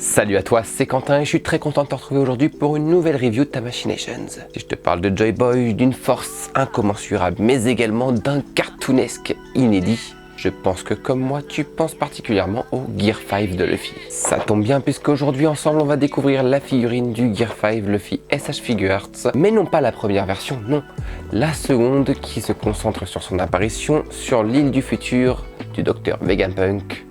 Salut à toi, c'est Quentin et je suis très content de te retrouver aujourd'hui pour une nouvelle review de Tamashinations. Si je te parle de Joy Boy, d'une force incommensurable, mais également d'un cartoonesque inédit, je pense que comme moi, tu penses particulièrement au Gear 5 de Luffy. Ça tombe bien puisqu'aujourd'hui ensemble on va découvrir la figurine du Gear 5 Luffy SH Figuarts, mais non pas la première version, non, la seconde qui se concentre sur son apparition sur l'île du futur du docteur Vegapunk.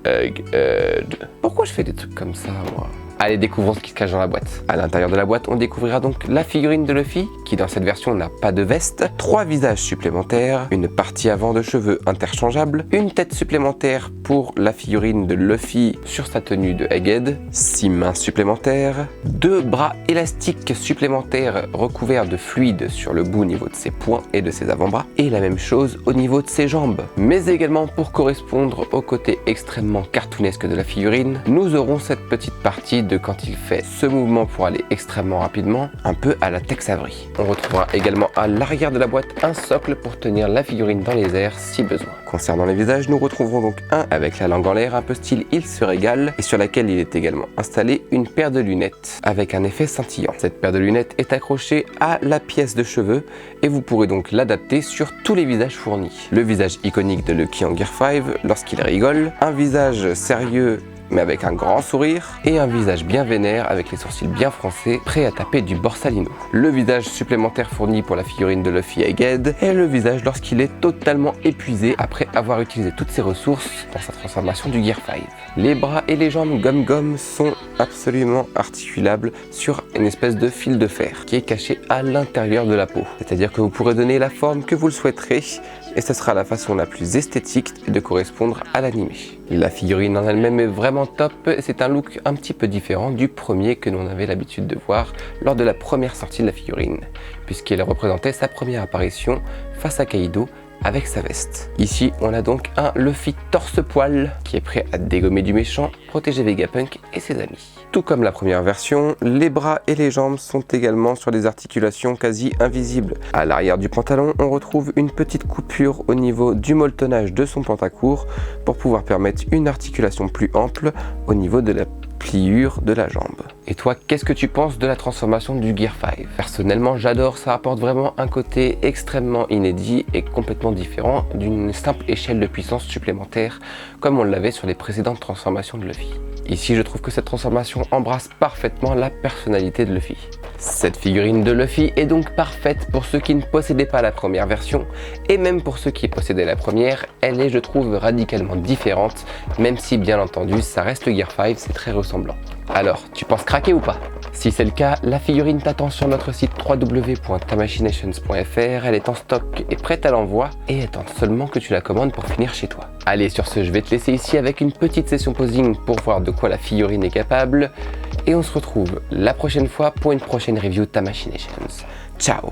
Pourquoi je fais des trucs comme ça moi? Allez, découvrons ce qui se cache dans la boîte. À l'intérieur de la boîte, on découvrira donc la figurine de Luffy, qui dans cette version n'a pas de veste, 3 visages supplémentaires, une partie avant de cheveux interchangeable, une tête supplémentaire pour la figurine de Luffy sur sa tenue de Egghead, 6 mains supplémentaires, 2 bras élastiques supplémentaires recouverts de fluide sur le bout au niveau de ses poings et de ses avant-bras, et la même chose au niveau de ses jambes. Mais également pour correspondre au côté extrêmement cartoonesque de la figurine, nous aurons cette petite partie de quand il fait ce mouvement pour aller extrêmement rapidement, un peu à la Tex Avery. On retrouvera également à l'arrière de la boîte un socle pour tenir la figurine dans les airs si besoin. Concernant les visages, nous retrouverons donc un avec la langue en l'air, un peu style Il se régale, et sur laquelle il est également installé une paire de lunettes avec un effet scintillant. Cette paire de lunettes est accrochée à la pièce de cheveux et vous pourrez donc l'adapter sur tous les visages fournis. Le visage iconique de Lucky en Gear 5 lorsqu'il rigole, un visage sérieux mais avec un grand sourire, et un visage bien vénère avec les sourcils bien froncés, prêt à taper du Borsalino. Le visage supplémentaire fourni pour la figurine de Luffy Egghead est le visage lorsqu'il est totalement épuisé après avoir utilisé toutes ses ressources dans sa transformation du Gear 5. Les bras et les jambes Gum sont absolument articulables sur une espèce de fil de fer qui est caché à l'intérieur de la peau. C'est-à-dire que vous pourrez donner la forme que vous le souhaiterez et ce sera la façon la plus esthétique de correspondre à l'anime. La figurine en elle-même est vraiment top, c'est un look un petit peu différent du premier que l'on avait l'habitude de voir lors de la première sortie de la figurine, puisqu'elle représentait sa première apparition face à Kaido avec sa veste. Ici, on a donc un Luffy torse-poil qui est prêt à dégommer du méchant, protéger Vegapunk et ses amis. Tout comme la première version, les bras et les jambes sont également sur des articulations quasi invisibles. À l'arrière du pantalon, on retrouve une petite coupure au niveau du molletonnage de son pantacourt pour pouvoir permettre une articulation plus ample au niveau de la pliure de la jambe. Et toi, qu'est-ce que tu penses de la transformation du Gear 5? Personnellement, j'adore, ça apporte vraiment un côté extrêmement inédit et complètement différent d'une simple échelle de puissance supplémentaire comme on l'avait sur les précédentes transformations de Luffy. Ici, je trouve que cette transformation embrasse parfaitement la personnalité de Luffy. Cette figurine de Luffy est donc parfaite pour ceux qui ne possédaient pas la première version, et même pour ceux qui possédaient la première, elle est, je trouve, radicalement différente, même si bien entendu, ça reste le Gear 5, c'est très ressemblant. Alors, tu penses craquer ou pas? Si c'est le cas, la figurine t'attend sur notre site www.tamashinations.fr, elle est en stock et prête à l'envoi, et attend seulement que tu la commandes pour finir chez toi. Allez, sur ce, je vais te laisser ici avec une petite session posing pour voir de quoi la figurine est capable, et on se retrouve la prochaine fois pour une prochaine review de Tamashinations. Ciao!